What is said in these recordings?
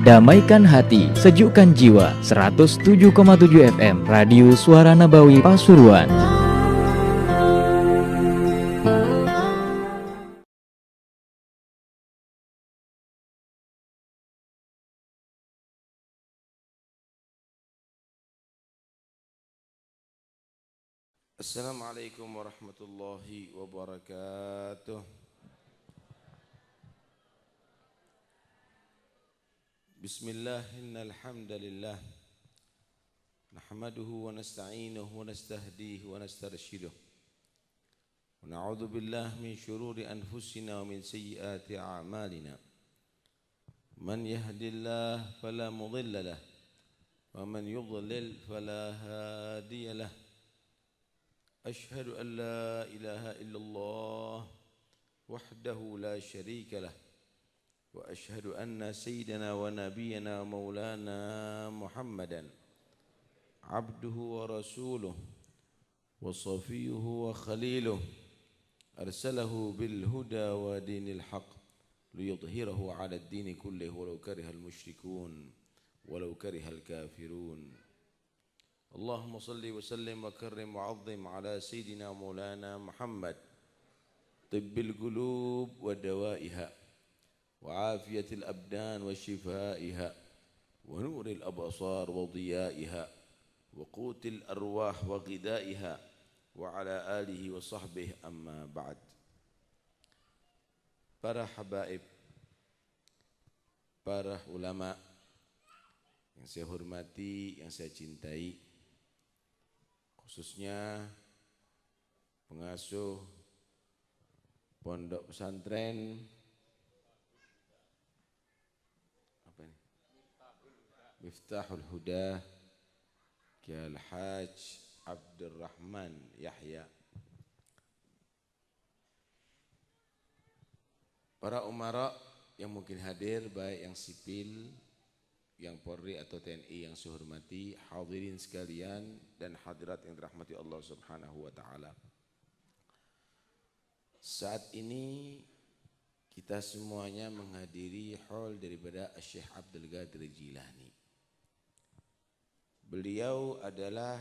damaikan hati, sejukkan jiwa. 107,7 FM Radio Suara Nabawi Pasuruan. Assalamualaikum warahmatullahi wabarakatuh. Bismillah, innal hamdalillah nahmaduhu wa nasta'inuhu wa nastahdihi wa nastarshiduh wa na'udzu billahi min shururi anfusina wa min sayyiati a'malina. Man yahdihillahu fala mudilla lahu wa man yudlil fala hadiya lahu. أشهد أن لا إله إلا الله وحده لا شريك له وأشهد أن سيدنا ونبينا مولانا محمدا عبده ورسوله وصفيه وخليله أرسله بالهدى ودين الحق ليظهره على الدين كله ولو كره المشركون ولو كره الكافرون. اللهم صل وسلم وكرم وعظم على سيدنا مولانا محمد طب القلوب ودوائها وعافية الأبدان وشفائها ونور الأبصار وضيائها وقوت الأرواح وغذائها وعلى آله وصحبه أما بعد. Para habaib, para ulama yang saya hormati, yang saya cintai, khususnya pengasuh pondok pesantren Miftahul Huda Kiai Al-Haj Abdurrahman Yahya, para umara yang mungkin hadir, baik yang sipil, yang Polri atau TNI yang saya hormati, hadirin sekalian dan hadirat yang dirahmati Allah Subhanahu wa taala. Saat ini kita semuanya menghadiri haul daripada Syekh Abdul Qadir Jilani. Beliau adalah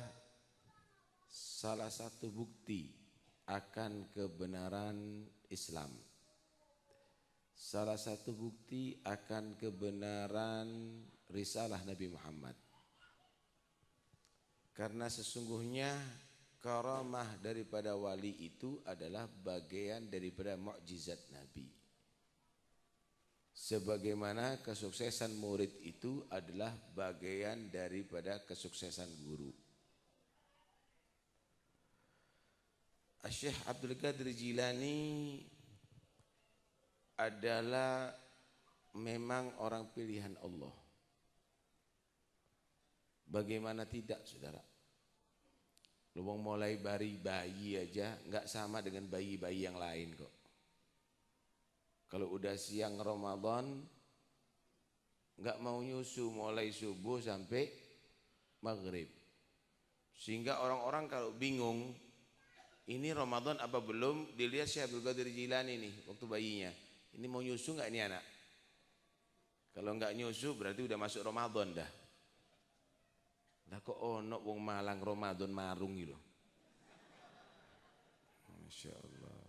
salah satu bukti akan kebenaran Islam. Salah satu bukti akan kebenaran risalah Nabi Muhammad. Karena sesungguhnya karamah daripada wali itu adalah bagian daripada mukjizat Nabi. Sebagaimana kesuksesan murid itu adalah bagian daripada kesuksesan guru. Syekh Abdul Qadir Jilani adalah memang orang pilihan Allah. Bagaimana tidak, saudara? Lu mulai dari bayi aja nggak sama dengan bayi-bayi yang lain kok. Kalau udah siang Ramadan nggak mau nyusu mulai subuh sampai maghrib. Sehingga orang-orang kalau bingung ini Ramadan apa belum, dilihat Syekh Abdul Qadir Jilani nih waktu bayinya. Ini mau nyusu nggak ini anak? Kalau nggak nyusu berarti udah masuk Ramadan dah. Lah kok ono wong Malang Ramadan marung gitu. Masya Allah.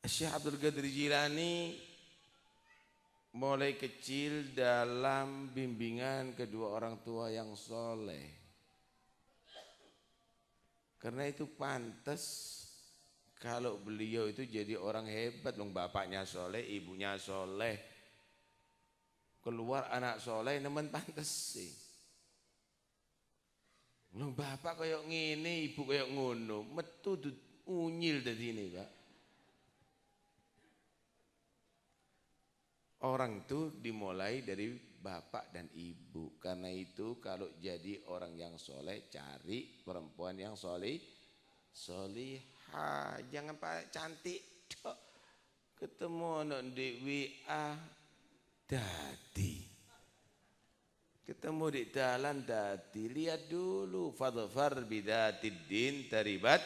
Syekh Abdul Qadir Jilani mulai kecil dalam bimbingan kedua orang tua yang soleh. Karena itu pantas kalau beliau itu jadi orang hebat, dong, bapaknya soleh, ibunya soleh, keluar anak soleh, nemen pantas sih. Dong, bapak kayak ngene, ibu kayak ngono, metu unyil dari ini, Pak. Orang itu dimulai dari bapak dan ibu. Karena itu kalau jadi orang yang soleh, cari perempuan yang solihah. Jangan pak cantik, ketemu di WA dadi, ketemu di jalan dadi. Lihat dulu, fadfar bidatid din taribat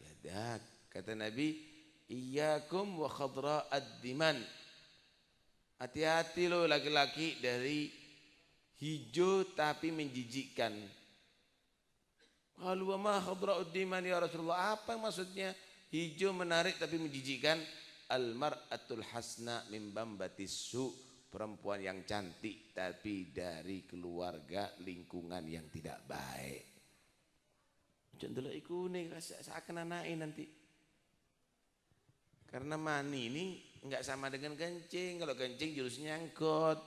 yadak. Kata Nabi, Iyyakum wa khadra'ad diman. Hati-hati lo laki-laki dari hijau tapi menjijikkan. Qalu wa ma khadra'ud diman ya Rasulullah? Apa maksudnya hijau menarik tapi menjijikkan? Al mar'atul hasna min bambatis su. Perempuan yang cantik tapi dari keluarga lingkungan yang tidak baik. Contohnya iku nih seakan anaknya nanti. Karena mani ini enggak sama dengan kencing. Kalau kencing jurusnya nyangkut.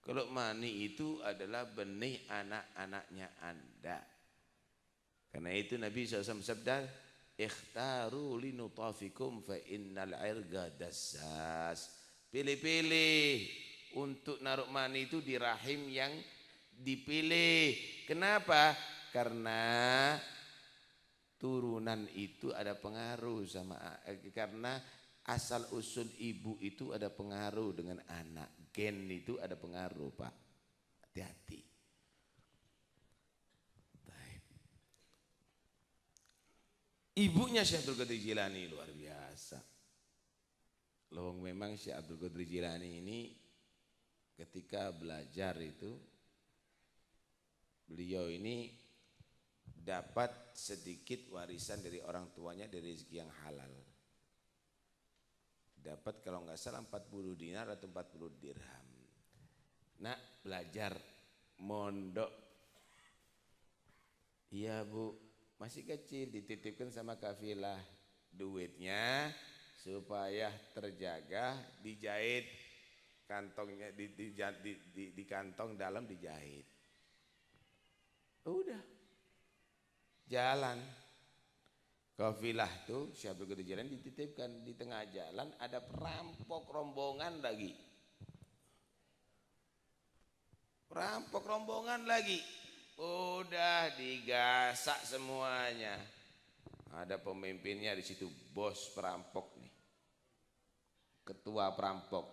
Kalau mani itu adalah benih anak-anaknya Anda. Karena itu Nabi SAW sabda, ikhtaru linutafikum fa innal irga dassas. Pilih-pilih untuk naruh mani itu di rahim yang dipilih. Kenapa? Karena turunan itu ada pengaruh karena asal usul ibu itu ada pengaruh dengan anak. Gen itu ada pengaruh, Pak. Hati-hati. Ibunya Syekh Abdul Qadir Jilani luar biasa. Lawang memang Syekh Abdul Qadir Jilani ini ketika belajar itu beliau ini dapat sedikit warisan dari orang tuanya dari rezeki yang halal. Dapat kalau nggak salah 40 dinar atau 40 dirham. Nah, belajar mondok. Iya Bu, masih kecil dititipkan sama kafilah duitnya supaya terjaga, dijahit kantongnya di kantong dalam dijahit. Udah jalan kafilah tuh Syekh Abdul Qadir Jilani dititipkan di tengah jalan ada perampok rombongan lagi. Perampok rombongan lagi. Udah digasak semuanya. Ada pemimpinnya di situ, bos perampok nih. Ketua perampok.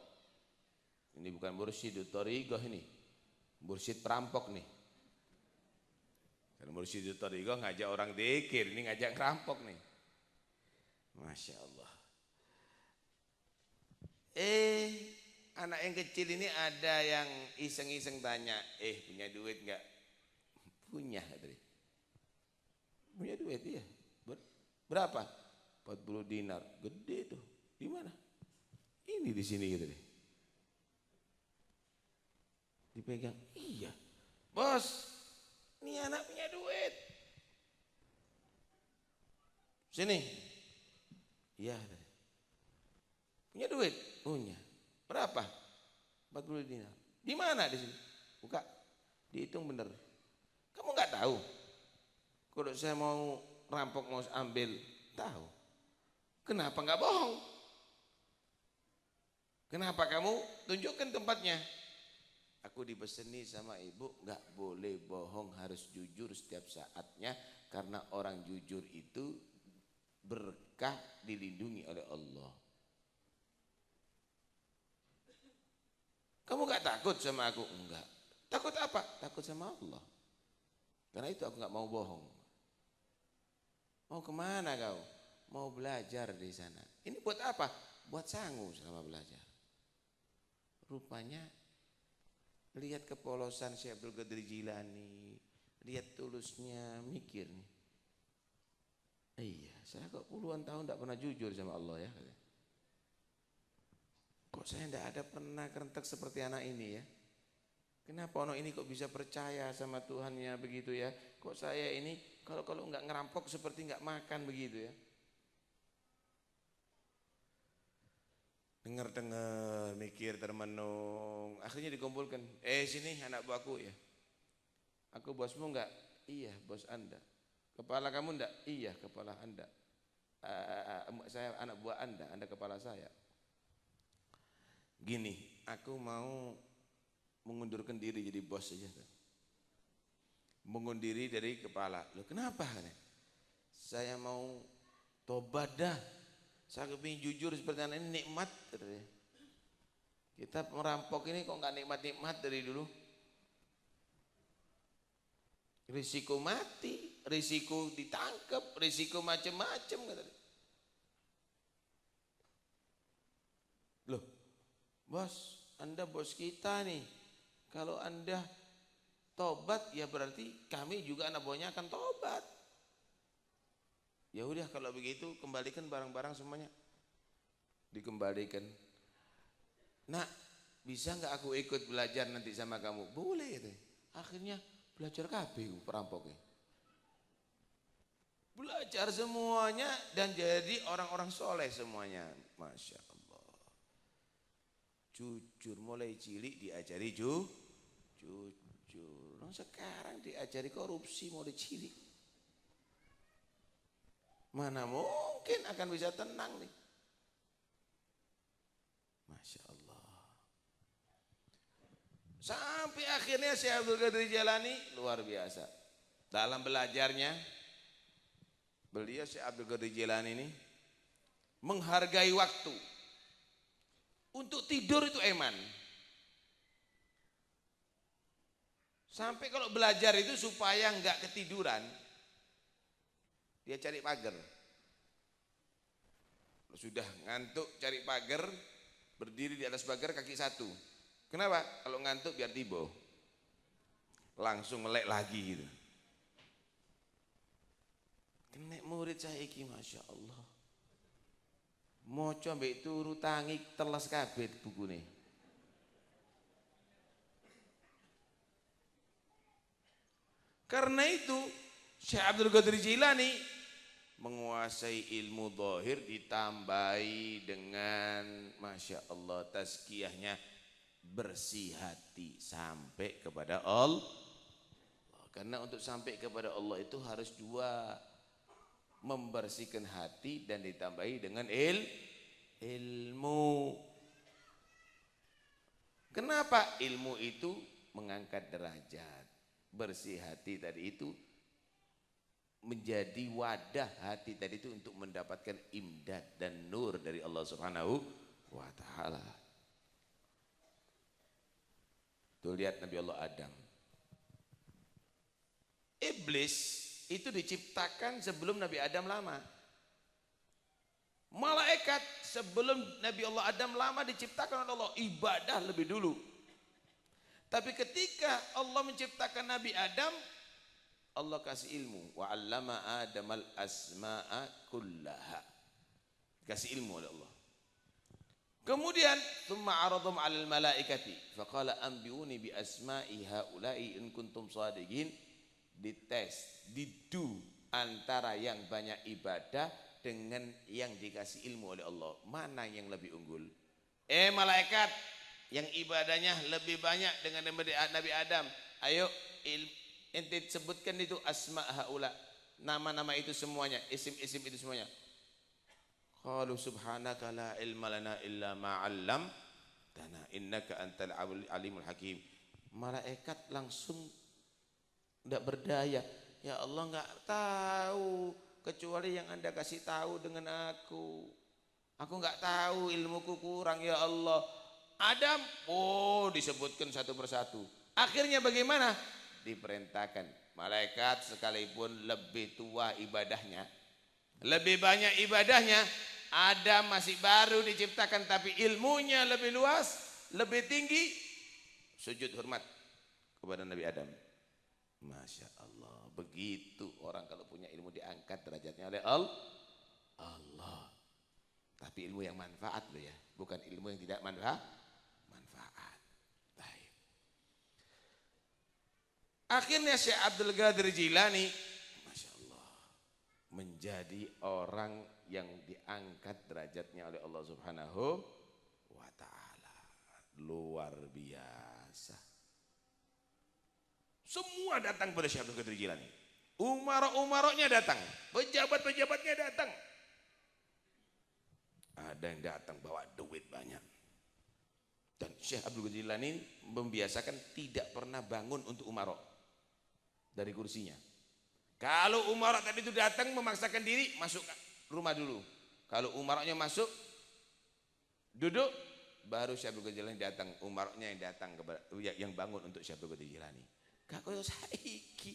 Ini bukan mursyid thariqah ini. Mursyid perampok nih. Karena mursyid thariqah ngajak orang dzikir, ini ngajak perampok nih. Masya Allah. Anak yang kecil ini ada yang iseng-iseng tanya, punya duit enggak? Punya, katanya. Punya duit iya. Berapa? 40 dinar. Gede tuh. Di mana? Ini di sini gitu deh. Dipegang. Iya. Bos, ini anak punya duit. Sini. Iya. Punya duit? Punya. Berapa? 40 dinar. Di mana di sini? Buka. Dihitung bener. Kamu nggak tahu? Kalau saya mau rampok mau ambil, tahu. Kenapa nggak bohong? Kenapa kamu tunjukkan tempatnya? Aku dibeseni sama ibu nggak boleh bohong, harus jujur setiap saatnya karena orang jujur itu berkah, dilindungi oleh Allah. Kamu nggak takut sama aku? Enggak. Takut apa? Takut sama Allah. Karena itu aku nggak mau bohong. Mau kemana kau? Mau belajar di sana. Ini buat apa? Buat sangu selama belajar. Rupanya lihat kepolosan Syekh Abdul Qadir Jilani, lihat tulusnya, mikir nih. Iya, saya kok puluhan tahun tidak pernah jujur sama Allah ya. Kok saya tidak ada pernah kerentek seperti anak ini ya. Kenapa anak ini kok bisa percaya sama Tuhannya begitu ya? Kok saya ini kalau nggak ngerampok seperti nggak makan begitu ya? Dengar-dengar, mikir, termenung, akhirnya dikumpulkan. Sini anak buahku ya. Aku bosmu enggak? Iya, bos Anda. Kepala kamu enggak? Iya, kepala Anda. Saya anak buah Anda kepala saya. Gini, aku mau mengundurkan diri jadi bos saja. Mengundiri dari kepala. Loh kenapa? Saya mau tobat dah. Saya kepingin jujur seperti anak ini, nikmat. Kita merampok ini kok nggak nikmat-nikmat dari dulu. Risiko mati, risiko ditangkap, risiko macam-macam. Bos, Anda bos kita nih. Kalau Anda tobat ya berarti kami juga anak buahnya akan tobat. Ya udah kalau begitu kembalikan barang-barang semuanya. Dikembalikan. Nak, bisa nggak aku ikut belajar nanti sama kamu? Boleh itu. Akhirnya belajar kabeh perampoknya. Belajar semuanya dan jadi orang-orang soleh semuanya. Masya Allah. Jujur mulai cilik diajari jujur. Sekarang diajari korupsi mulai cilik. Mana mungkin akan bisa tenang nih. Masya Allah. Sampai akhirnya Syekh Abdul Qadir Jilani luar biasa. Dalam belajarnya, beliau Syekh Abdul Qadir Jilani ini menghargai waktu. Untuk tidur itu eman. Sampai kalau belajar itu supaya enggak ketiduran, dia cari pagar. Sudah ngantuk cari pagar, berdiri di atas pagar kaki satu. Kenapa? Kalau ngantuk biar tiba. Langsung melek lagi gitu. Kena murid saya iki Masya Allah. Moco ambek turu tangi telas kabeh bukune. Karena itu Syekh Abdul Qadir Jilani menguasai ilmu zahir ditambahi dengan Masya Allah tazkiyahnya bersih hati sampai kepada Allah. Karena untuk sampai kepada Allah itu harus dua, membersihkan hati dan ditambahi dengan ilmu. Kenapa? Ilmu itu mengangkat derajat. Bersih hati tadi itu menjadi wadah hati tadi itu untuk mendapatkan imdad dan nur dari Allah Subhanahu wa taala. Tuh lihat Nabi Allah Adam. Iblis itu diciptakan sebelum Nabi Adam lama. Malaikat sebelum Nabi Allah Adam lama diciptakan oleh Allah, ibadah lebih dulu. Tapi ketika Allah menciptakan Nabi Adam, Allah kasih ilmu. Wa 'allama Adamal asma'a kullaha. Kasih ilmu oleh Allah. Kemudian thumma 'aradhum 'alal malaikati faqala anbi'uni bi asma'i haula'i in kuntum shadiqin. Dites, didu antara yang banyak ibadah dengan yang dikasih ilmu oleh Allah. Mana yang lebih unggul? Malaikat yang ibadahnya lebih banyak dengan Nabi Adam. Ayo ente sebutkan itu asma haula, nama-nama itu semuanya, isim-isim itu semuanya. Qalu subhanaka la ilma lana illa ma 'allamtana innaka antal alimul hakim. Malaikat langsung tidak berdaya. Ya Allah enggak tahu kecuali yang Anda kasih tahu dengan aku. Aku enggak tahu, ilmuku kurang ya Allah. Adam, disebutkan satu persatu. Akhirnya bagaimana? Diperintahkan. Malaikat sekalipun lebih tua ibadahnya, lebih banyak ibadahnya, Adam masih baru diciptakan tapi ilmunya lebih luas, lebih tinggi. Sujud hormat kepada Nabi Adam. Masya Allah. Begitu orang kalau punya ilmu diangkat derajatnya oleh Allah. Tapi ilmu yang manfaat loh ya, bukan ilmu yang tidak manfaat. Akhirnya Syekh Abdul Qadir Jilani, Masya Allah, menjadi orang yang diangkat derajatnya oleh Allah Subhanahu wa ta'ala. Luar biasa. Semua datang pada Syekh Abdul Qadir Jilani. Umara-umaranya datang, pejabat-pejabatnya datang. Ada yang datang bawa duit banyak. Dan Syekh Abdul Qadir Jilani membiasakan tidak pernah bangun untuk umara dari kursinya. Kalau umara tadi itu datang memaksakan diri masuk rumah dulu. Kalau umaranya masuk duduk, baru Syekh Abdul Qadir Jilani datang. Umaranya yang datang yang bangun untuk Syekh Abdul Qadir Jilani. Gak koyo saiki.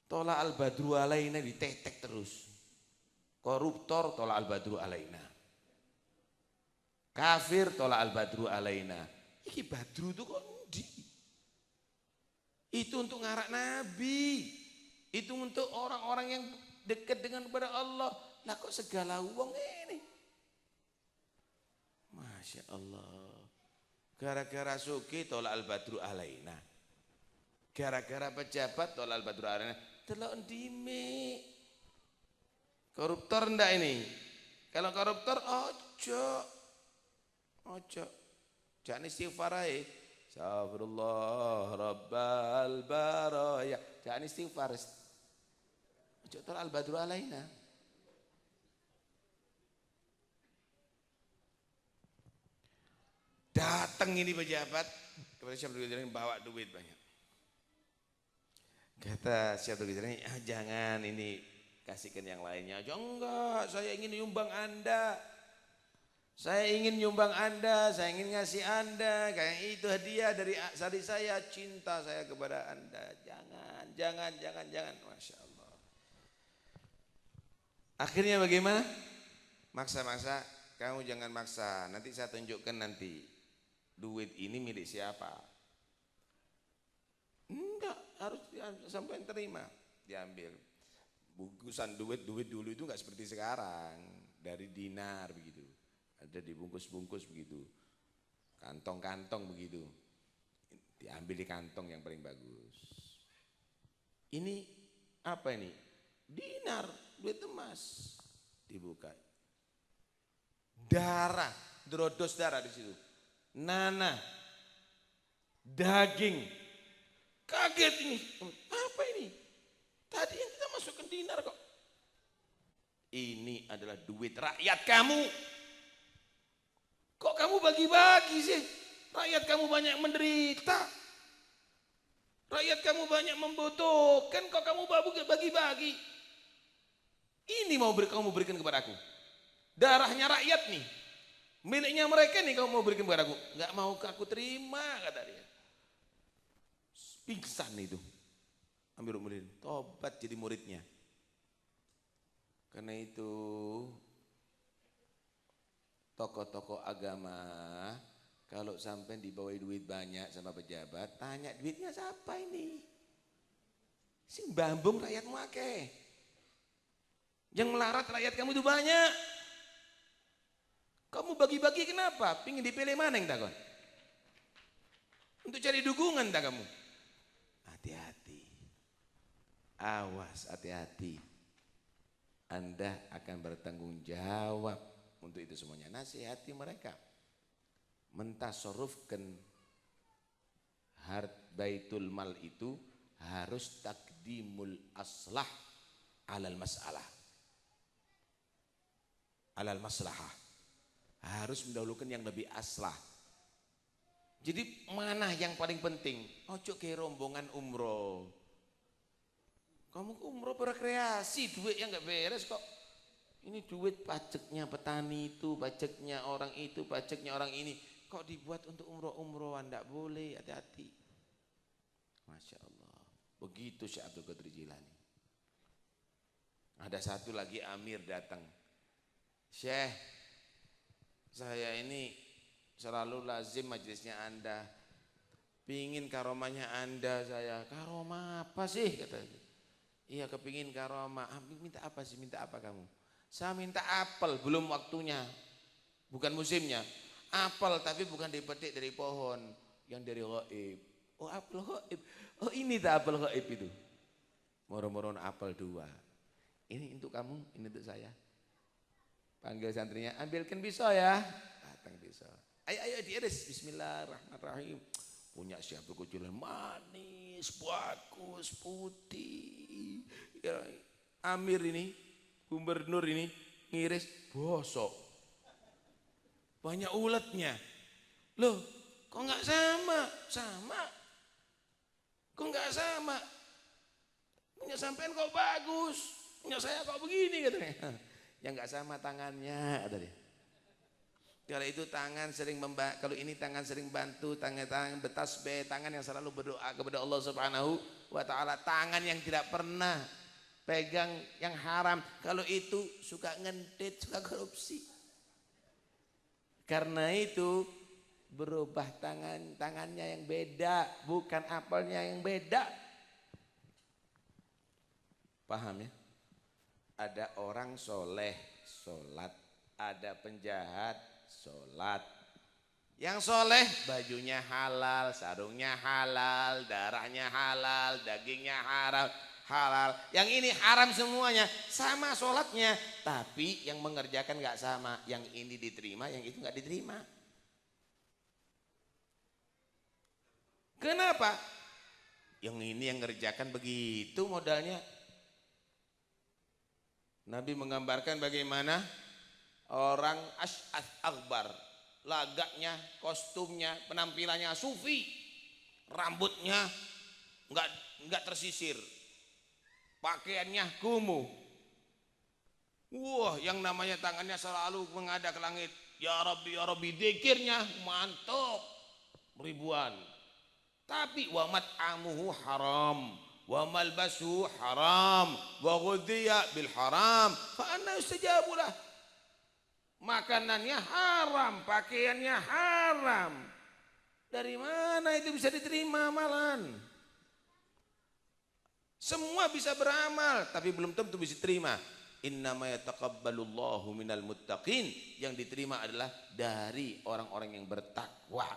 Tola al-badru alaina ditetek terus. Koruptor tola al-badru alaina. Kafir tolak al-badru alaina. Iki badru itu kok endi? Itu untuk ngarak Nabi. Itu untuk orang-orang yang dekat dengan kepada Allah. Lah kok segala uang ini? Masya Allah. Gara-gara suki tolak al-badru alaina. Gara-gara pejabat tolak al-badru alaina. Delok ndime. Koruptor ndak ini? Kalau koruptor ojo. Jangan istighfar aja. Astagfirullah rabbal baraya. Jangan istighfar. Ojo tolak al-badru alaina. Datang ini pejabat kepada Syekh Abdul Qadir bawa duit banyak. Kata Syekh Abdul Qadir, jangan ini kasihkan yang lainnya. Enggak, saya ingin nyumbang Anda. Saya ingin nyumbang Anda, saya ingin ngasih Anda. Kayak itu hadiah dari saya, cinta saya kepada Anda. Jangan. Masya Allah. Akhirnya bagaimana? Maksa-maksa, kamu jangan maksa. Nanti saya tunjukkan nanti. Duit ini milik siapa? Enggak, harus sampai terima. Diambil. Bungkusan duit dulu itu enggak seperti sekarang. Dari dinar begitu. Ada dibungkus-bungkus begitu. Kantong-kantong begitu. Diambil di kantong yang paling bagus. Ini apa ini? Dinar, duit emas. Dibuka. Darah, drodos darah di situ. Nanah, daging, kaget ini, apa ini? Tadi yang kita masukkan dinar kok. Ini adalah duit rakyat kamu. Kok kamu bagi-bagi sih? Rakyat kamu banyak menderita. Rakyat kamu banyak membutuhkan, kok kamu bagi-bagi? Ini kamu berikan kepada aku. Darahnya rakyat nih. Miliknya mereka nih kamu mau berikan kepada aku. Enggak mau aku terima kata dia. Pingsan itu. Amirul Mukminin tobat jadi muridnya. Karena itu tokoh-tokoh agama kalau sampai dibawai duit banyak sama pejabat, tanya duitnya siapa ini? Sing bambung rakyatmu akeh. Yang melarat rakyat kamu itu banyak. Kamu bagi-bagi kenapa? Pingin dipilih mana yang takon? Untuk cari dukungan tak kamu? Hati-hati. Awas, hati-hati. Anda akan bertanggung jawab untuk itu semuanya. Nasihati mereka. Mentasarrufkan baitul mal itu harus takdimul aslah alal masalah. Alal maslahah. Harus mendahulukan yang lebih aslah. Jadi mana yang paling penting? Ojo ke rombongan umroh. Kamu ke umroh berkreasi, duit yang gak beres kok. Ini duit pajaknya petani itu, pajaknya orang itu, pajaknya orang ini. Kok dibuat untuk umroh-umrohan? Tidak boleh, hati-hati. Masya Allah. Begitu Syekh Abdul Qadir Jilani. Ada satu lagi amir datang. Syekh, saya ini selalu lazim majelisnya Anda. Pingin karomahnya Anda saya. Karomah apa sih? Kata dia. Iya kepingin karomah. Minta apa sih? Minta apa kamu? Saya minta apel, belum waktunya. Bukan musimnya. Apel tapi bukan dipetik dari pohon. Yang dari ghaib. Oh apel ghaib. Oh ini tak apel ghaib itu. Moro-moro apel 2. Ini untuk kamu, ini untuk saya. Panggil santrinya, ambilkan pisau ya. Datang pisau. Ayo diiris. Bismillahirrahmanirrahim. Punya Syekh Abdul Qadir manis, bagus, putih. Ya, amir ini, gubernur ini ngiris bosok. Banyak uletnya. Loh, kok enggak sama? Sama. Kok enggak sama? Punya sampean kok bagus. Punya saya kok begini katanya. Yang enggak sama tangannya kata dia. Kalau itu tangan sering kalau ini tangan sering bantu, tangan bertasbih, tangan yang selalu berdoa kepada Allah Subhanahu wa taala, tangan yang tidak pernah pegang yang haram. Kalau itu suka ngentit, suka korupsi. Karena itu berubah tangannya yang beda, bukan apelnya yang beda. Paham ya? Ada orang soleh, sholat. Ada penjahat, sholat. Yang soleh bajunya halal, sarungnya halal, darahnya halal, dagingnya halal. Yang ini haram semuanya, sama sholatnya. Tapi yang mengerjakan gak sama. Yang ini diterima, yang itu gak diterima. Kenapa? Yang ini yang ngerjakan begitu modalnya. Nabi menggambarkan bagaimana orang Ash'ath Akbar, lagaknya, kostumnya, penampilannya sufi, rambutnya enggak tersisir, pakaiannya kumuh. Wah, yang namanya tangannya selalu menghadap ke langit. Ya Rabbi, dzikirnya mantap ribuan. Tapi wa mat'amuhu haram, wa malbasuhu haram, wa ghudhiya bil haram, fa anna yustajabulah. Makanannya haram, pakaiannya haram. Dari mana itu bisa diterima amalan? Semua bisa beramal, tapi belum tentu bisa diterima. Innama yataqabbalullahu minal muttaqin. Yang diterima adalah dari orang-orang yang bertakwa.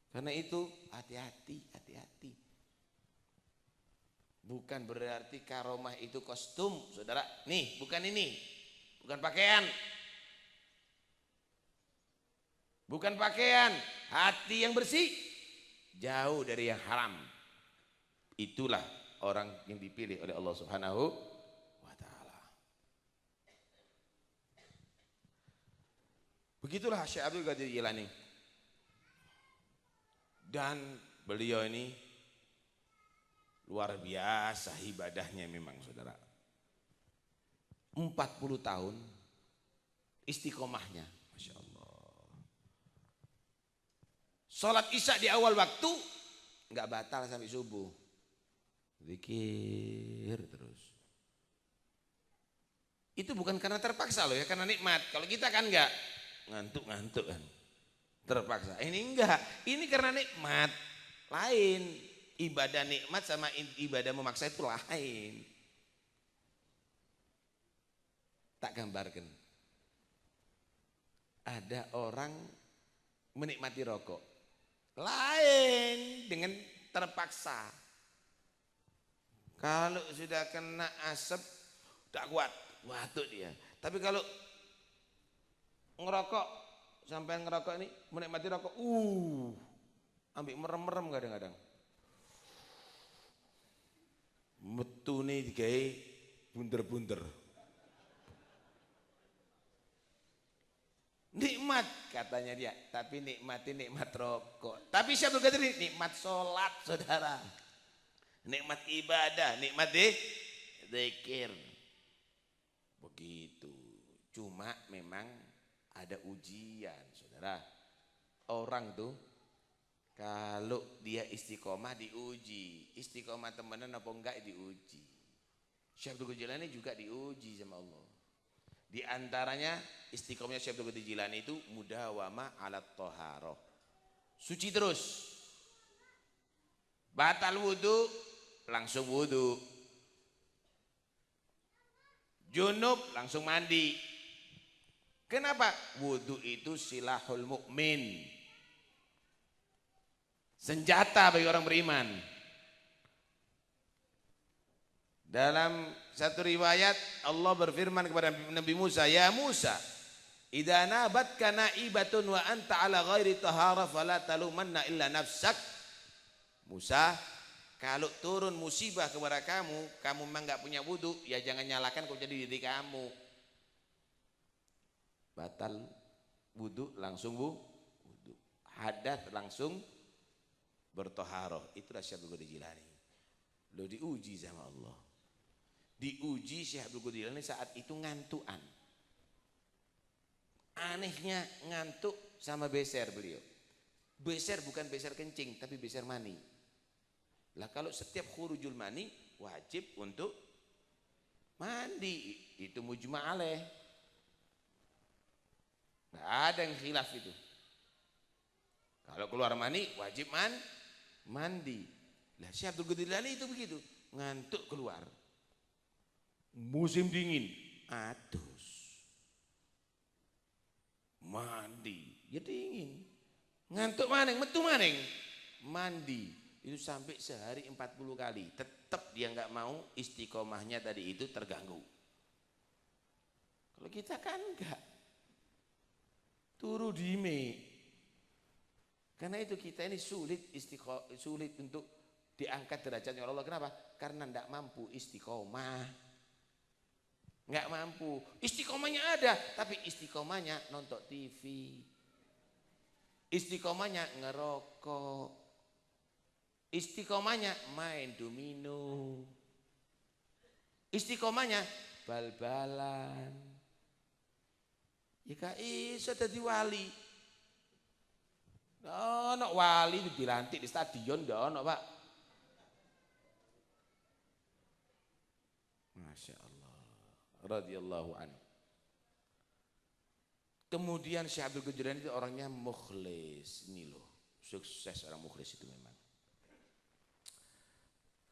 Karena itu hati-hati. Bukan berarti karomah itu kostum, saudara. Nih, bukan ini. Bukan pakaian. Bukan pakaian. Hati yang bersih. Jauh dari yang haram. Itulah orang yang dipilih oleh Allah Subhanahu wa ta'ala. Begitulah Syekh Abdul Qadir Jilani. Dan beliau ini luar biasa ibadahnya memang, saudara. 40 tahun istiqomahnya, Masya Allah. Sholat isya di awal waktu nggak batal sampai subuh. Zikir terus. Itu bukan karena terpaksa loh ya, karena nikmat. Kalau kita kan enggak, ngantuk kan. Terpaksa. Ini enggak, ini karena nikmat. Lain. Ibadah nikmat sama ibadah memaksa itu lain. Tak gambarkan. Ada orang menikmati rokok. Lain dengan terpaksa. Kalau sudah kena asap, tak kuat, batuk dia. Tapi kalau ngerokok, sampai ngerokok ini, menikmati rokok, ambil merem-merem kadang-kadang. Metu nih kayak bunder-bunder. Nikmat katanya dia, tapi nikmat rokok. Tapi siapa kata ini? Nikmat sholat, saudara. Nikmat ibadah, nikmat zikir. Begitu. Cuma memang ada ujian, saudara. Orang tuh kalau dia istiqomah diuji. Istiqomah temenan apa enggak diuji. Syekh Abdul Qadir Jilani juga diuji sama Allah. Di antaranya istiqomahnya Syekh Abdul Qadir Jilani itu mudawamah ala thaharah. Suci terus. Batal wudu, langsung wudu. Junub langsung mandi. Kenapa? Wudu itu silahul mukmin. Senjata bagi orang beriman. Dalam satu riwayat Allah berfirman kepada Nabi Musa, "Ya Musa, idza nabatka naibatun wa anta ala ghairi tahara fala talumanna illa nafsak." Musa, kalau turun musibah kepada kamu memang enggak punya wudu, ya jangan nyalakan kok jadi diri kamu. Batal wudu langsung wudu. Hadas langsung bertoharoh. Itulah Syekh Abdul Qadir Jilani. Lo diuji sama Allah. Diuji Syekh Abdul Qadir Jilani saat itu ngantuan. Anehnya ngantuk sama beser beliau. Beser bukan beser kencing tapi beser mani. Lah kalau setiap khurujul mani wajib untuk mandi. Itu mujma' alaih. ada yang khilaf itu. Kalau keluar mani wajib mandi. Lah Syekh Abdul Qadir Jilani itu begitu, ngantuk keluar. Musim dingin, atus. Mandi, ya dingin. Ngantuk maning, metu maning. Mandi, itu sampai sehari 40 kali. Tetap dia nggak mau, istiqomahnya tadi itu terganggu. Kalau kita kan enggak. Turu dime. Karena itu kita ini sulit untuk diangkat derajatnya oleh Allah. Kenapa? Karena enggak mampu istiqomah. Enggak mampu. Istiqomahnya ada, tapi istiqomahnya nonton TV. Istiqomahnya ngerokok. Istiqomahnya main domino. Istiqomahnya bal-balan. Ya gak iso dadi wali. Ono wali dilantik di stadion ndak ono, Pak. Masya Allah. Radhiyallahu anhu. Kemudian Syekh Abdul Qadir Jilani itu orangnya mukhlis. Ini loh, sukses orang mukhlis itu memang.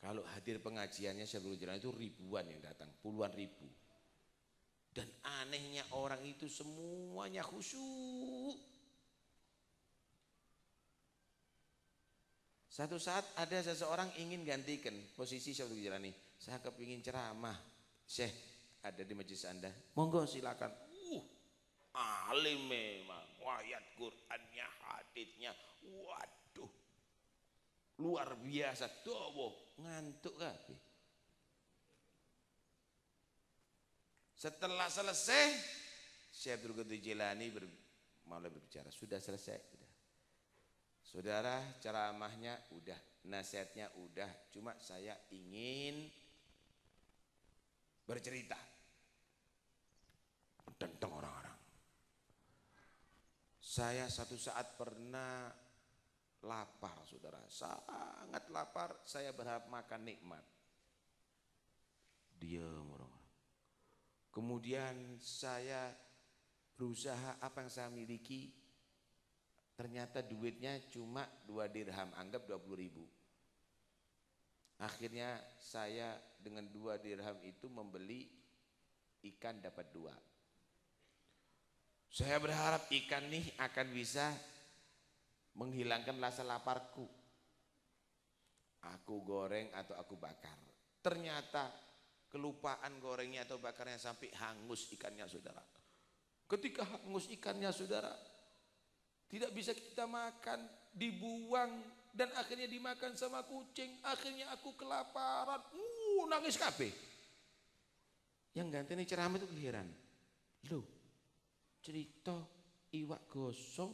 Kalau hadir pengajiannya Syekh Abdul Qadir Jilani itu ribuan yang datang, puluhan ribu. Dan anehnya orang itu semuanya khusyuk. Satu saat ada seseorang ingin gantikan posisi Syekh Abdul Qadir Jilani. Saya kepingin ceramah. Syekh, ada di majelis Anda. Monggo silakan. Alim memang. Ayat Qur'annya, haditsnya. Waduh. Luar biasa. Dowo. Ngantuk kabeh. Setelah selesai, Syekh Abdul Qadir Jilani mulai berbicara. Sudah selesai. Sudah. Saudara, ceramahnya udah, nasihatnya udah, cuma saya ingin bercerita tentang orang-orang. Saya satu saat pernah lapar, saudara, sangat lapar. Saya berharap makan nikmat. Diam orang-orang. Kemudian saya berusaha apa yang saya miliki. Ternyata duitnya cuma 2 dirham, anggap 20.000. Akhirnya saya dengan 2 dirham itu membeli ikan dapat 2. Saya berharap ikan nih akan bisa menghilangkan rasa laparku. Aku goreng atau aku bakar. Ternyata kelupaan gorengnya atau bakarnya sampai hangus ikannya, saudara. Ketika hangus ikannya, saudara, tidak bisa kita makan, dibuang, dan akhirnya dimakan sama kucing. Akhirnya aku kelaparan, nangis kabeh. Yang ganteng ceramah itu heran. Loh, cerita iwak gosong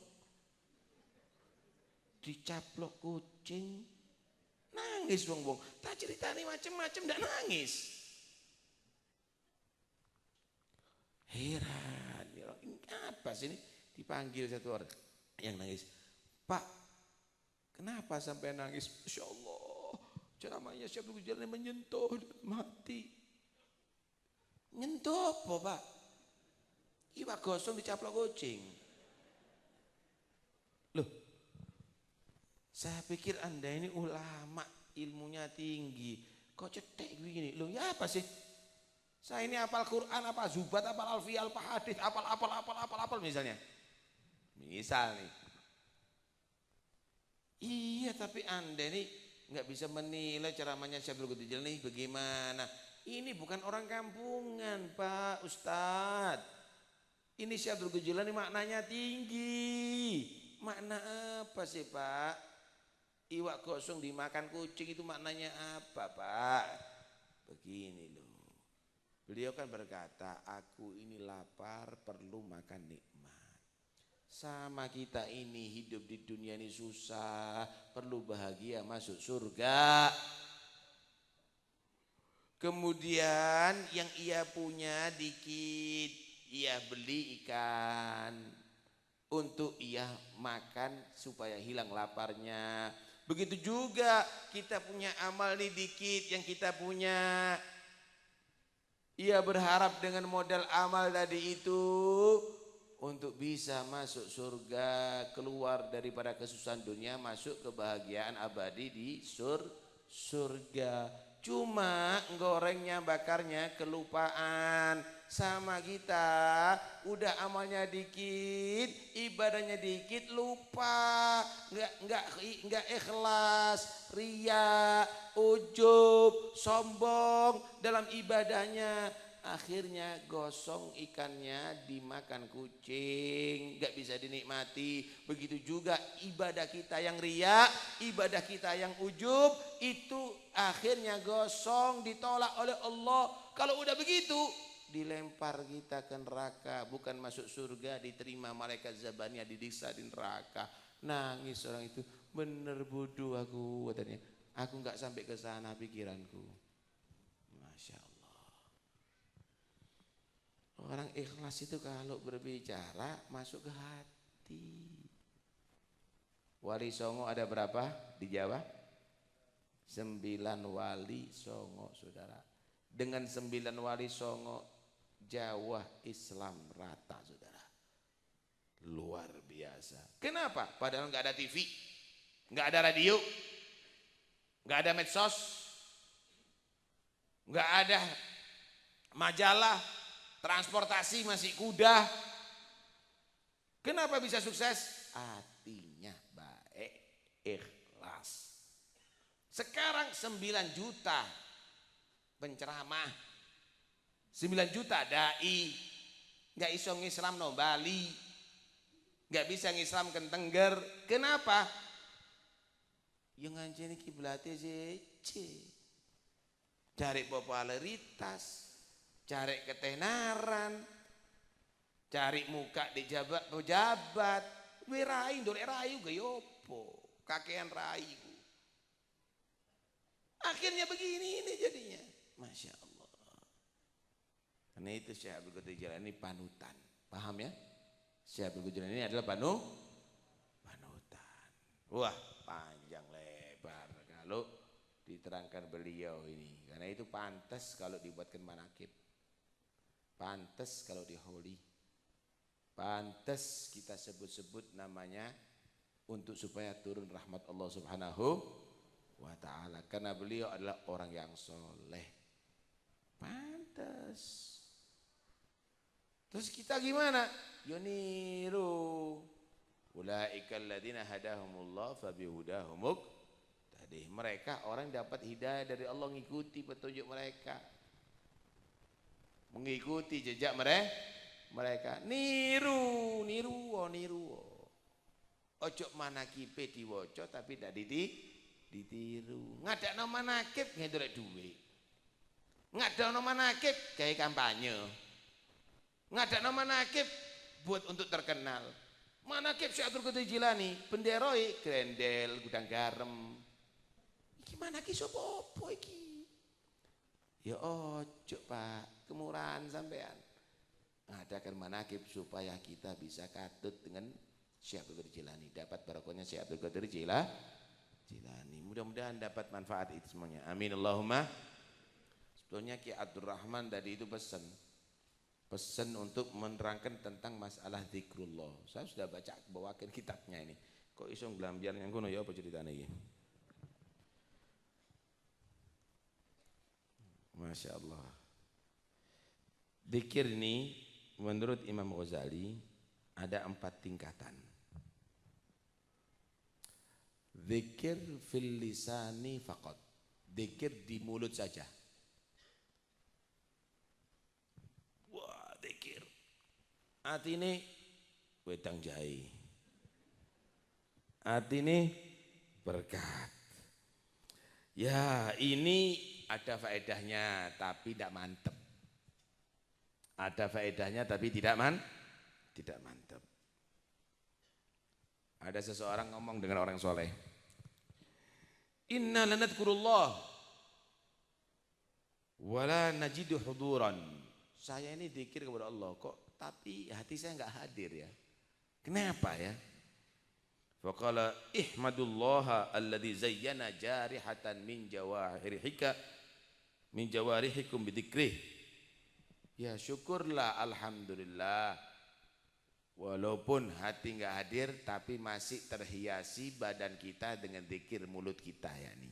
dicaplok kucing, nangis wong-wong. Tak ceritani macam-macam, ndak nangis. Heran, ini apa sih ini? Dipanggil satu orang yang nangis. Pak, kenapa sampai nangis? Masya Allah, ceramahnya Syekh Abdul Qadir Jilani menyentuh dan mati. Nyentuh apa, Pak? Iwak gosong dicaplok kucing. Loh, saya pikir Anda ini ulama, ilmunya tinggi. Kok cetek begini? Loh, ya apa sih? Saya ini hafal Quran, apa Zubat, apa Alfiyah, apa hadis, apal misalnya. Misal nih. Iya, tapi Anda ini nggak bisa menilai ceramahnya Syekh Abdul Qadir Jilani bagaimana. Ini bukan orang kampungan, Pak Ustadz. Ini Syekh Abdul Qadir Jilani maknanya tinggi. Makna apa sih, Pak? Iwak gosong dimakan kucing itu maknanya apa, Pak? Begini loh. Beliau kan berkata, aku ini lapar perlu makan nikmat. Sama kita ini hidup di dunia ini susah, perlu bahagia masuk surga. Kemudian yang ia punya dikit, ia beli ikan untuk ia makan supaya hilang laparnya. Begitu juga kita punya amal nih dikit yang kita punya. Ia berharap dengan modal amal tadi itu untuk bisa masuk surga, keluar daripada kesusahan dunia, masuk kebahagiaan abadi di surga. Cuma gorengnya bakarnya kelupaan. Sama kita udah amalnya dikit, ibadahnya dikit, lupa, nggak ikhlas, ria, ujub, sombong dalam ibadahnya. Akhirnya gosong ikannya dimakan kucing, gak bisa dinikmati. Begitu juga ibadah kita yang riya, ibadah kita yang ujub, itu akhirnya gosong, ditolak oleh Allah. Kalau udah begitu, dilempar kita ke neraka, bukan masuk surga, diterima malaikat Zabaniyah, didiksa di neraka. Nangis orang itu, bener bodoh aku katanya. Aku gak sampai ke sana pikiranku. Masya Allah. Orang ikhlas itu kalau berbicara masuk ke hati. Wali Songo ada berapa di Jawa? 9 wali Songo, saudara. Dengan 9 wali Songo, Jawa Islam rata, saudara. Luar biasa. Kenapa? Padahal nggak ada TV, nggak ada radio, nggak ada medsos, nggak ada majalah. Transportasi masih kuda. Kenapa bisa sukses? Hatinya baik, ikhlas. Sekarang 9 juta penceramah, 9 juta dai, gak iso ngislam no Bali, gak bisa ngislam ke Tengger. Kenapa? Yang nganceni kiblatnya cari popularitas, cari ketenaran, cari muka di pejabat, wirai ndolek rayu gayopo, kakean rayu. Akhirnya begini ini jadinya, masya Allah. Karena itu Syekh Abdul Qadir Jilani ini panutan, paham ya? Syekh Abdul Qadir Jilani ini adalah panutan. Wah, panjang lebar kalau diterangkan beliau ini. Karena itu pantas kalau dibuatkan manakib. Pantas kalau diholi, pantas kita sebut-sebut namanya untuk supaya turun rahmat Allah Subhanahu wa ta'ala. Karena beliau adalah orang yang soleh. Pantas. Terus kita gimana? Yuniru ulaikal ladzina hadahumullah fabihudahumuk tadi. Mereka orang dapat hidayah dari Allah, ngikuti petunjuk mereka, mengikuti jejak mereka. Niru. Ojo manakipe diwoco tapi tidak ditiru. Ngadakno manakib ngedorek duit. Ngadakno manakib kayak kampanye. Ngadakno manakib buat untuk terkenal. Manakib Syekh Abdul Qadir Jilani benderoi grendel gudang garam. Iki manakib sapa apa iki? Ya ojo Pak, kemurahan sampean. Ngadakan manakib supaya kita bisa katut dengan Syekh Abdul Qadir Jilani, dapat barokahnya Syekh Abdul Qadir Jilani. Mudah-mudahan dapat manfaat itu semuanya. Amin Allahumma. Sebetulnya Ki Abdul Rahman tadi itu pesan untuk menerangkan tentang masalah zikrullah. Saya sudah bawakan kitabnya ini. Kok iso nglambian yang kono ya apa ceritanya ini? Masya Allah. Dzikir ini menurut Imam Ghazali ada 4 tingkatan. Dzikir fil lisani faqat. Dzikir di mulut saja. Wah, dzikir. Atine wedang jahe. Atine berkat. Ya, ini ada faedahnya tapi tidak mantep. Ada faedahnya tapi tidak mantep. Ada seseorang ngomong dengan orang soleh. Inna lanadkurullah wala najidu huduran. Saya ini dzikir kepada Allah kok tapi hati saya enggak hadir ya. Kenapa ya? Faqala ihmadullaha alladzi zayyana jarihatan min jawarihikum bidzikrih. Ya syukurlah alhamdulillah Walaupun hati nggak hadir, tapi masih terhiasi badan kita dengan zikir mulut kita yakni.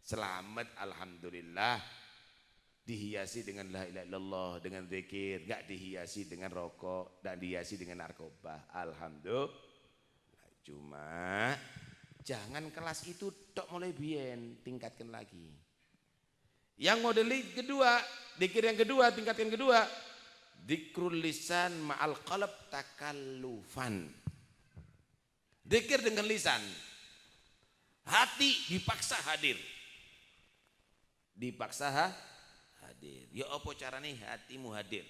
Selamat alhamdulillah, dihiasi dengan la ilaha illallah, dengan zikir, nggak dihiasi dengan rokok, dan dihiasi dengan narkoba. Alhamdulillah. Cuma jangan kelas itu tok mulai bien, tingkatkan lagi. Yang model kedua, zikir yang kedua, tingkatkan kedua, dzikrul lisan ma'al qalb takallufan. Zikir dengan lisan, hati dipaksa hadir. Dipaksa hadir. Ya apa caranya hatimu hadir?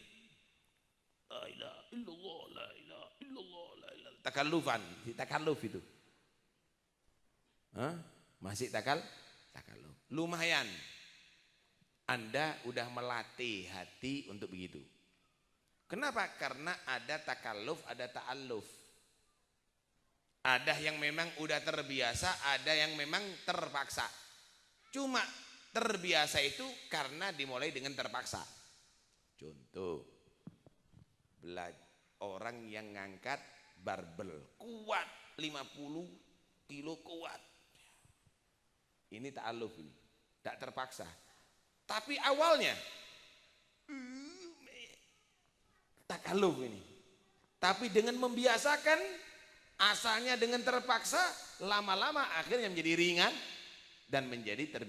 La ilaha illallah, la ilaha illallah, la ilaha. Takallufan, takalluf itu. Hah? Masih takalluf? Lumayan. Anda udah melatih hati untuk begitu. Kenapa? Karena ada takalluf, ada ta'alluf. Ada yang memang udah terbiasa, ada yang memang terpaksa. Cuma terbiasa itu karena dimulai dengan terpaksa. Contoh, orang yang ngangkat barbel kuat 50 kilo kuat. Ini ta'alluf ini, tak terpaksa. Tapi awalnya takalluf ini. Tapi dengan membiasakan, asalnya dengan terpaksa, lama-lama akhirnya menjadi ringan dan menjadi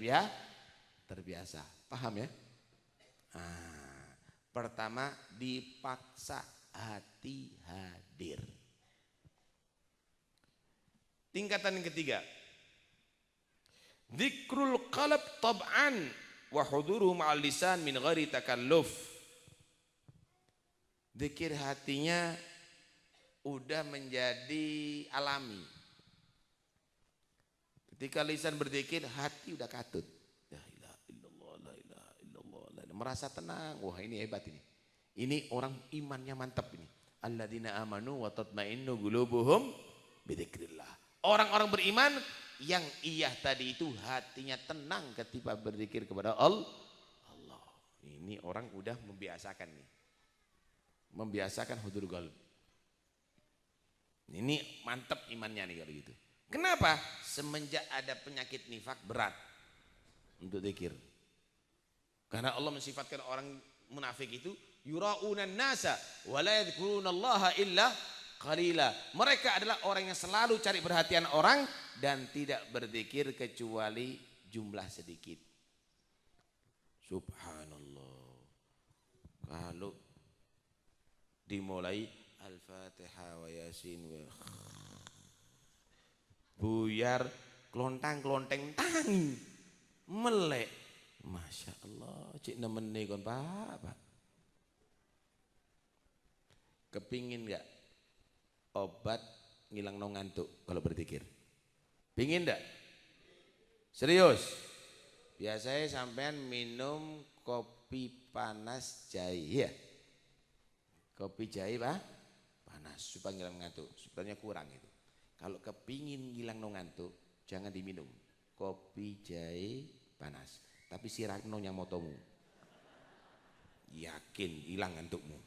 terbiasa. Paham ya? Nah, pertama dipaksa hati hadir. Tingkatan yang ketiga, dzikrul qalb tab'an wa huduru ma'al lisan min ghairi takalluf. Zikir hatinya udah menjadi alami. Ketika lisan berzikir, hati udah katut. La ilaha illallah, la ilaha illallah, la ilaha. Merasa tenang. Wah, ini hebat ini. Ini orang imannya mantap ini. Alladzina amanu wa tatmainnu qulubuhum bidzikrillah. Orang-orang beriman yang iya tadi itu hatinya tenang ketika berzikir kepada Allah. Ini orang udah membiasakan nih. Membiasakan hudur qalb. Ini mantap imannya nih kalau gitu. Kenapa? Semenjak ada penyakit nifak berat untuk zikir. Karena Allah mensifatkan orang munafik itu yura'unan nasa wa la yadhkurunallaha illa qalila. Mereka adalah orang yang selalu cari perhatian orang dan tidak berzikir kecuali jumlah sedikit. Subhanallah. Kalau dimulai Al-Fatihah wa Yasin wa buyar klontang-klonteng tang melek. Masya Allah, cik nemeni kon Pak. Kepingin gak obat ngilang no ngantuk kalau berzikir? Pingin gak? Serius? Biasanya sampean minum kopi panas jahe ya? Kopi jahe Pak? Panas supaya ngilang ngantuk. Sebenarnya kurang itu. Kalau kepingin ngilang no ngantuk, jangan diminum kopi jahe panas. Tapi sirakno yang motomu. Yakin hilang ngantukmu.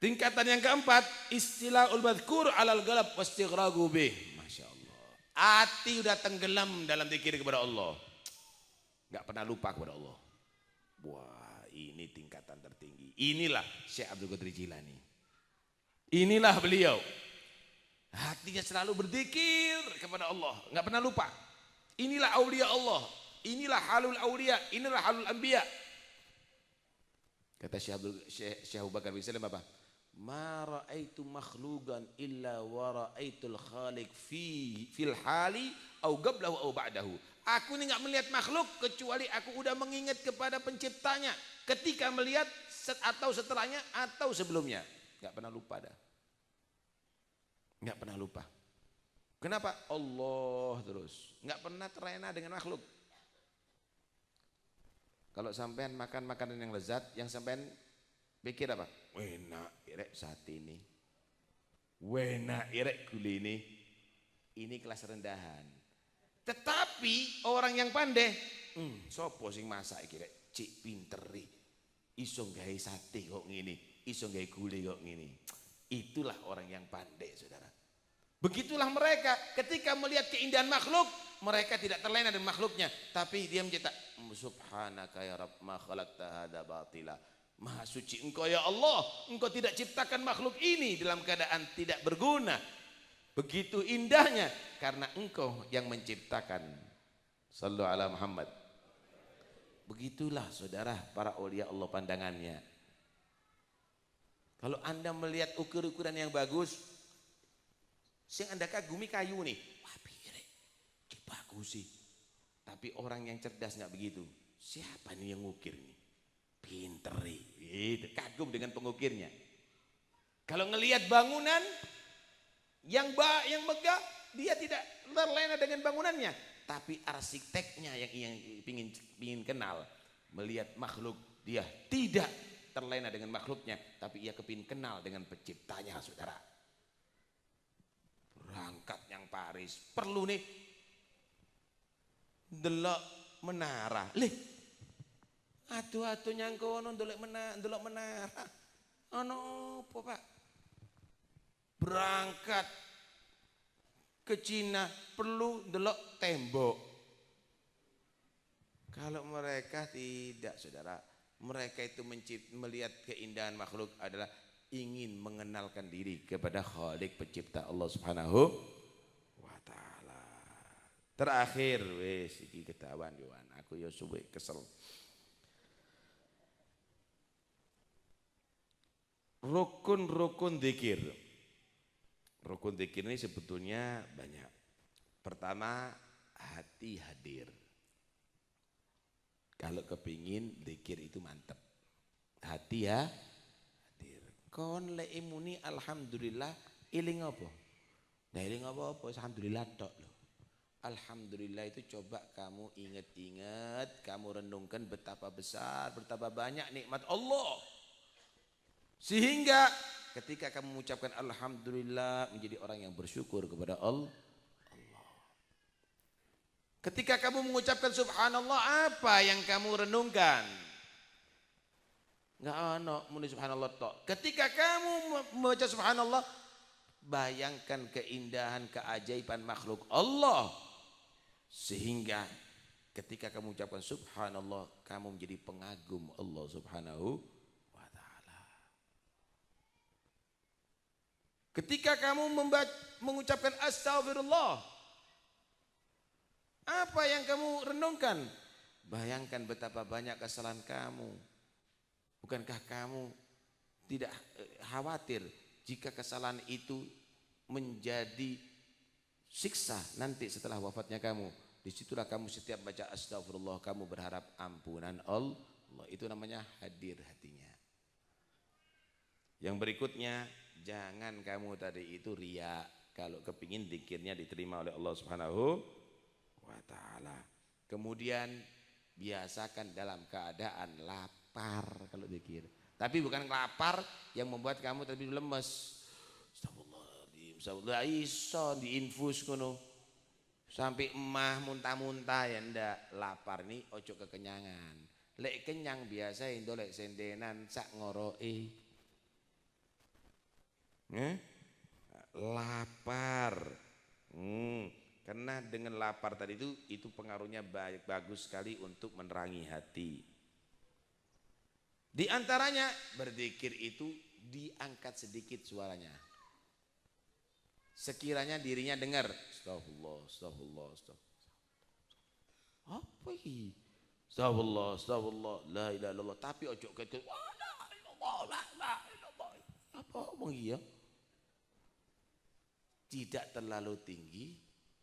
Tingkatan yang keempat, istilahul madhkur alal galab wastighraqu bih. Masya Allah. Hati udah tenggelam dalam zikir kepada Allah. Gak pernah lupa kepada Allah. Wah, ini tingkatan tertinggi. Inilah Syekh Abdul Qadir Jilani. Inilah beliau. Hatinya selalu berzikir kepada Allah. Gak pernah lupa. Inilah aulia Allah. Inilah halul aulia. Inilah halul anbiya. Kata Syekh Abu Bakar bin Salim apa? Ma ra'aitu makhluqan illa wa ra'aitul khaliq fil hali au qablahu au ba'dahu. Aku ini enggak melihat makhluk kecuali aku udah mengingat kepada penciptanya ketika melihat atau setelahnya atau sebelumnya. Enggak pernah lupa dah. Enggak pernah lupa. Kenapa? Allah terus. Enggak pernah terlena dengan makhluk. Kalau sampean makan makanan yang lezat, yang sampean pikir apa? Wena irek saat ini. Wena irek guli ini. Ini kelas rendahan. Tetapi orang yang pandai, sopo sing masak iki rek cik pinteri. Iso gawe sate kok ngene, iso gawe gulai kok ngene. Itulah orang yang pandai, saudara. Begitulah mereka ketika melihat keindahan makhluk, mereka tidak terlena dengan makhluknya, tapi dia mencetak subhanaka ya rabb ma khalaqta hadza batila. Maha suci engkau ya Allah, engkau tidak ciptakan makhluk ini dalam keadaan tidak berguna. Begitu indahnya karena engkau yang menciptakan. Sallu ala Muhammad. Begitulah saudara para aulia Allah pandangannya. Kalau Anda melihat ukur-ukuran yang bagus, sing Anda kagumi kayu nih, wah pire, bagus sih. Tapi orang yang cerdas nggak begitu. Siapa nih yang ngukir nih? Pinter, itu kagum dengan pengukirnya. Kalau ngelihat bangunan yang megah, dia tidak terlena dengan bangunannya, tapi arsiteknya yang ingin kenal. Melihat makhluk, dia tidak terlena dengan makhluknya, tapi ia kepingin kenal dengan penciptanya, saudara. Berangkat yang Paris, perlu nih delok menara. Atu-atu nyangkono ndelok menara. Ono apa, Pak? Berangkat ke Cina perlu ndelok tembok. Kalau mereka tidak, saudara. Mereka itu melihat keindahan makhluk adalah ingin mengenalkan diri kepada Khalik pencipta Allah Subhanahu wa taala. Terakhir wis iki ketahuan Yohan. Aku yo suwe kesel. Rukun-rukun zikir. Rukun zikir ini sebetulnya banyak. Pertama, hati hadir. Kalau kepingin zikir itu mantap. Hati ya hadir. Kon le imuni alhamdulillah iling apa? Nah iling apa? Alhamdulillah tok loh. Alhamdulillah itu coba kamu ingat-ingat, kamu renungkan betapa besar, betapa banyak nikmat Allah. Sehingga ketika kamu mengucapkan alhamdulillah menjadi orang yang bersyukur kepada Allah. Ketika kamu mengucapkan subhanallah, apa yang kamu renungkan? Enggak ono muni subhanallah tok. Ketika kamu membaca subhanallah, bayangkan keindahan keajaiban makhluk Allah. Sehingga ketika kamu mengucapkan subhanallah, kamu menjadi pengagum Allah Subhanahu. Ketika kamu mengucapkan astagfirullah, apa yang kamu renungkan? Bayangkan betapa banyak kesalahan kamu. Bukankah kamu tidak khawatir jika kesalahan itu menjadi siksa nanti setelah wafatnya kamu? Disitulah kamu setiap baca astagfirullah, kamu berharap ampunan Allah. Itu namanya hadir hatinya. Yang berikutnya, jangan kamu tadi itu riya. Kalau kepingin zikirnya diterima oleh Allah Subhanahu wa ta'ala. Kemudian biasakan dalam keadaan lapar kalau zikir. Tapi bukan lapar yang membuat kamu tadi lemes. Astagfirullah, iso diinfus kono. Sampai emah muntah-muntah ya ndak. Lapar nih ojo kekenyangan. Lek kenyang biasa ndolek sendenan sak ngoroke. Lapar. Karena dengan lapar tadi itu pengaruhnya bagus sekali untuk menerangi hati. Di antaranya berzikir itu diangkat sedikit suaranya. Sekiranya dirinya dengar, astagfirullah, astagfirullah, astagfirullah. Apa ini? Astagfirullah, astagfirullah, la ilaha illallah. Tapi ojo kecil, la ilaha illallah. Apa omong iya? Tidak terlalu tinggi,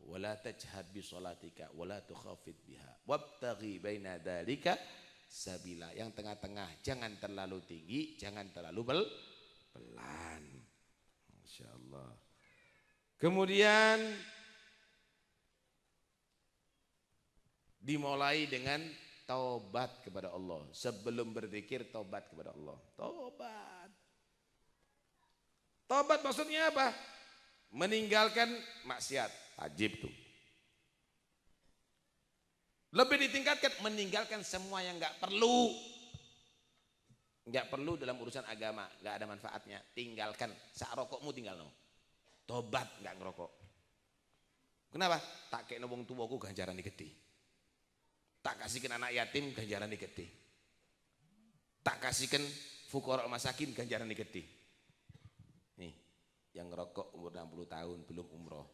wala tajhar bi shalatika wala tukhafid biha wabtaghi baina dzalika sabila. Yang tengah-tengah, jangan terlalu tinggi, jangan terlalu pelan. Masyaallah. Kemudian dimulai dengan taubat kepada Allah. Sebelum berzikir taubat kepada Allah. Taubat. Taubat maksudnya apa? Meninggalkan maksiat, wajib tuh. Lebih ditingkatkan, meninggalkan semua yang nggak perlu. Nggak perlu dalam urusan agama, nggak ada manfaatnya. Tinggalkan, sak rokokmu tinggal no. Tobat nggak ngerokok. Kenapa? Tak kayak wong tuaku ganjaran gede. Tak kasihkan anak yatim ganjaran gede. Tak kasihkan fuqara masakin ganjaran gede. Nih, yang ngerokok umur 60 tahun belum umroh.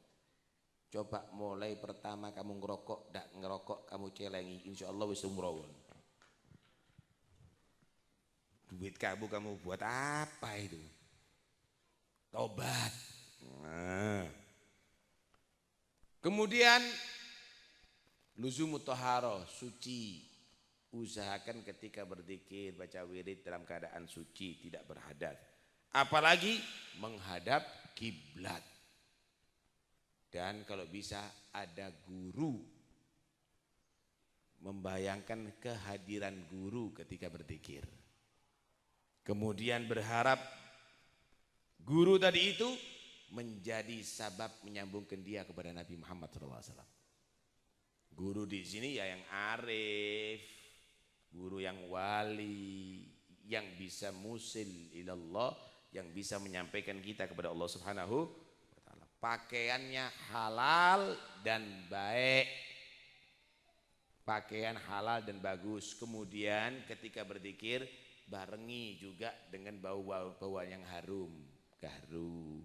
Coba mulai pertama kamu ngerokok, ndak ngerokok kamu celengi, insya Allah wis umroh. Duit kamu buat apa itu? Tobat. Nah. Kemudian luzumut thaharah, suci. Usahakan ketika berzikir, baca wirid dalam keadaan suci, tidak berhadas. Apalagi menghadap kiblat. Dan kalau bisa ada guru. Membayangkan kehadiran guru ketika berzikir. Kemudian berharap guru tadi itu menjadi sabab menyambungkan dia kepada Nabi Muhammad SAW. Guru di sini ya yang arif, guru yang wali, yang bisa musil ilallah, yang bisa menyampaikan kita kepada Allah Subhanahu wa taala. Pakaiannya halal dan baik. Pakaian halal dan bagus. Kemudian ketika berzikir barengi juga dengan bau-bau yang harum, garu.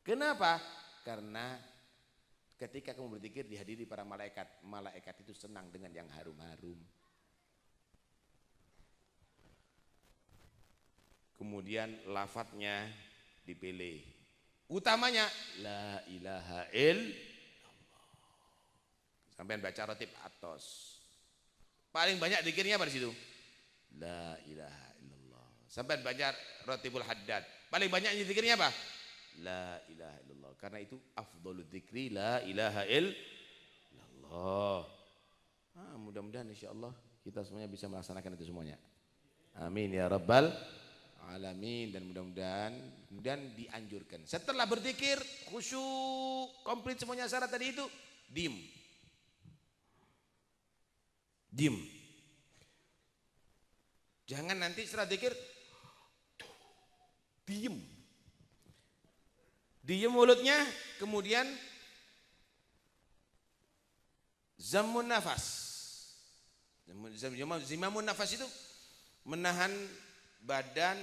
Kenapa? Karena ketika kamu berzikir dihadiri para malaikat, malaikat itu senang dengan yang harum-harum. Kemudian lafadznya dipilih. Utamanya la ilaha illallah. Sampai baca ratib atos. Paling banyak zikirnya apa di situ? La ilaha illallah. Sampai baca ratibul haddad. Paling banyak zikirnya apa? La ilaha illallah. Karena itu afdhalul dzikri la ilaha illallah. Mudah-mudahan insyaallah kita semuanya bisa melaksanakan itu semuanya. Amin ya rabbal alamin. Dan mudah-mudahan dianjurkan setelah berzikir khusyuk komplit semuanya syarat tadi itu, diem. Jangan nanti setelah zikir diem mulutnya, kemudian zamun nafas. Zimamun nafas itu menahan badan,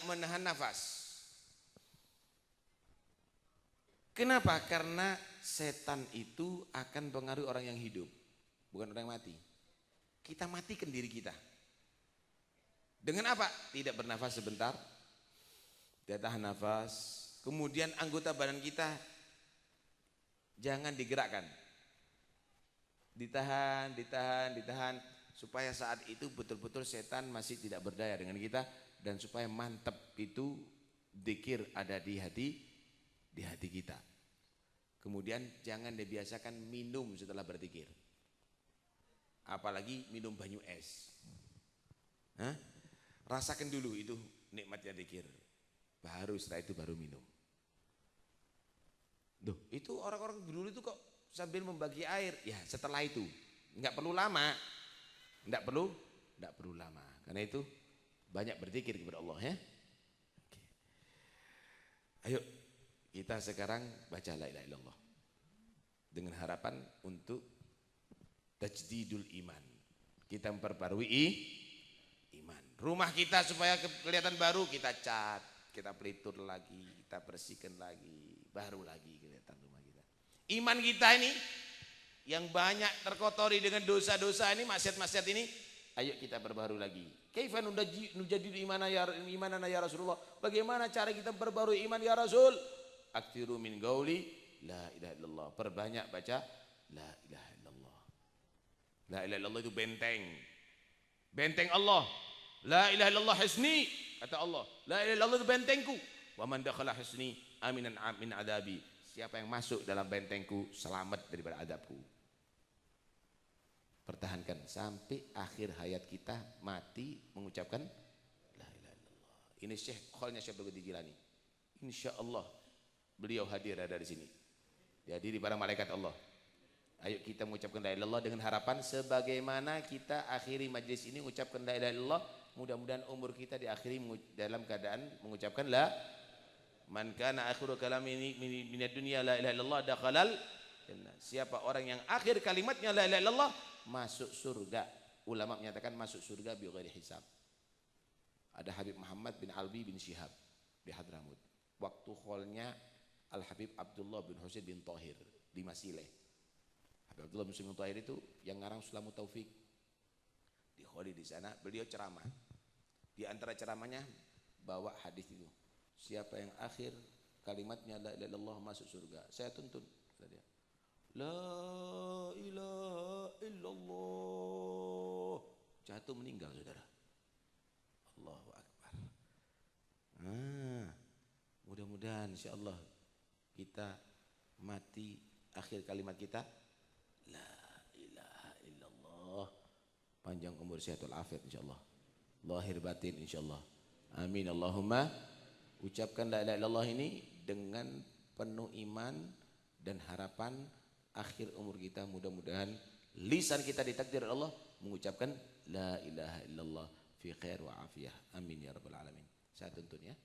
menahan nafas. Kenapa? Karena setan itu akan pengaruhi orang yang hidup, bukan orang yang mati. Kita matikan diri kita. Dengan apa? Tidak bernafas sebentar, tidak tahan nafas. Kemudian anggota badan kita jangan digerakkan. Ditahan. Supaya saat itu betul-betul setan masih tidak berdaya dengan kita. Dan supaya mantap itu dzikir ada di hati kita. Kemudian jangan dibiasakan minum setelah berzikir. Apalagi minum banyu es. Rasakan dulu itu nikmatnya dzikir. Baru setelah itu baru minum. Duh, itu orang-orang dulu itu kok sambil membagi air. Ya setelah itu, nggak perlu lama. Nggak perlu lama. Karena itu banyak berzikir kepada Allah ya. Oke. Ayo kita sekarang baca la ilaha illallah. Dengan harapan untuk tajdidul iman. Kita memperbarui iman. Rumah kita supaya kelihatan baru kita cat. Kita pelitur lagi, kita bersihkan lagi, baru lagi kelihatan rumah kita. Iman kita ini yang banyak terkotori dengan dosa-dosa ini, maksiat-maksiat ini, ayo kita perbarui lagi. Kaifa nujadidu imanana ya Rasulullah? Bagaimana cara kita perbarui iman ya Rasul? Aktsiru min qauli la ilaha illallah. Perbanyak baca la ilaha illallah. La ilaha illallah itu benteng. Benteng Allah. La ilaha illallah hisni. Kata Allah, la ilaha illallah itu bentengku. Wa man dakhala hisni aminan min adabi. Siapa yang masuk dalam bentengku selamat daripada adabku. Pertahankan sampai akhir hayat kita mati mengucapkan la ilaha illallah. Ini Syekh Khalnya Syekh Abdul Qadir Jilani. Insyaallah beliau hadir ada di sini. Dihadiri para malaikat Allah. Ayo kita mengucapkan la ilaha illallah dengan harapan sebagaimana kita akhiri majlis ini mengucapkan la ilaha illallah, mudah-mudahan umur kita diakhiri dalam keadaan mengucapkan la man kana akhiru kalami minad dunya la ilaha illallah dakhalal jannah. Siapa orang yang akhir kalimatnya la ilaha illallah masuk surga. Ulama menyatakan masuk surga bi ghairi hisab. Ada Habib Muhammad bin Alwi bin Syihab di Hadramut. Waktu kholnya Al Habib Abdullah bin Husain bin Thahir di Masileh. Abdullah bin Husain bin Thahir itu yang ngarang Sulamut Taufik. Di kholi di sana beliau ceramah. Di antara ceramahnya bawa hadis itu. Siapa yang akhir kalimatnya la ilaha illallah masuk surga. Saya tuntun kata dia. La ilaha illallah. Jatuh meninggal saudara. Allahu Akbar. Mudah-mudahan insyaallah kita mati akhir kalimat kita la ilaha illallah. Panjang umur sehat walafiat insyaallah. Lahir batin insyaallah. Amin Allahumma. Ucapkan la ilaha illallah ini dengan penuh iman dan harapan akhir umur kita mudah-mudahan lisan kita ditakdir Allah mengucapkan la ilaha illallah fi khair wa afiyah. Amin ya rabbal alamin. Saya tuntun ya.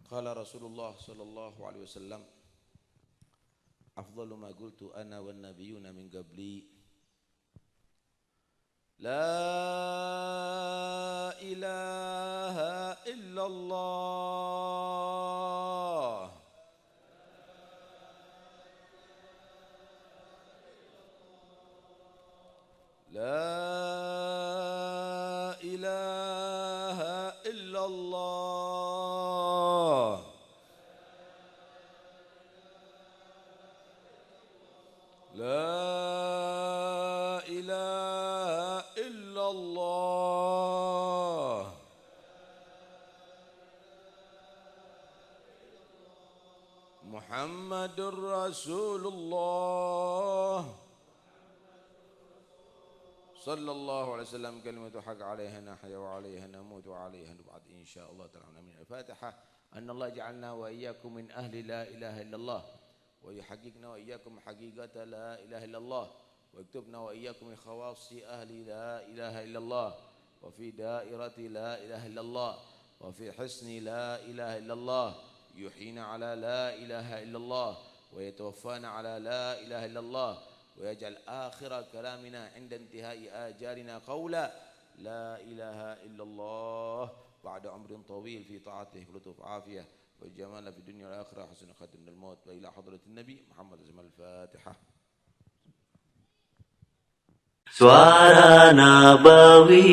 Qala Rasulullah sallallahu alaihi wasallam afdalu ma qultu ana wan nabiyyuna min qabli la ilaha illallah la ilaha illallah la ilaha illallah Muhammadur Rasulullah sallallahu alaihi wasallam kalimatu haq alaiha nahya wa alaiha namut wa alaiha nub'at insyaallah ta'ala. Amin. Al-Fatihah. Anna Allah ja'alna wa iyyakum min ahli la ilaha illallah wa yuhaqqiqna wa iyyakum haqiqata la ilaha illallah wa yaktubna wa iyyakum min khawasi ahli la ilaha illallah wa fi dairati la ilaha illallah wa fi hisni la ilaha illallah yuhina ala la ilaha illallah wa yatawaffana ala la ilaha illallah wa yaj'al akhira kalamina 'inda intihai ajalina qawla la ilaha illallah ba'da umrin tawil fi ta'atihi wa lutuf afiyah wa jamala fi dunya wal akhirah husnul khatim al maut wa ila hadratin nabi Muhammad al-Fatihah. Suara Nabawi.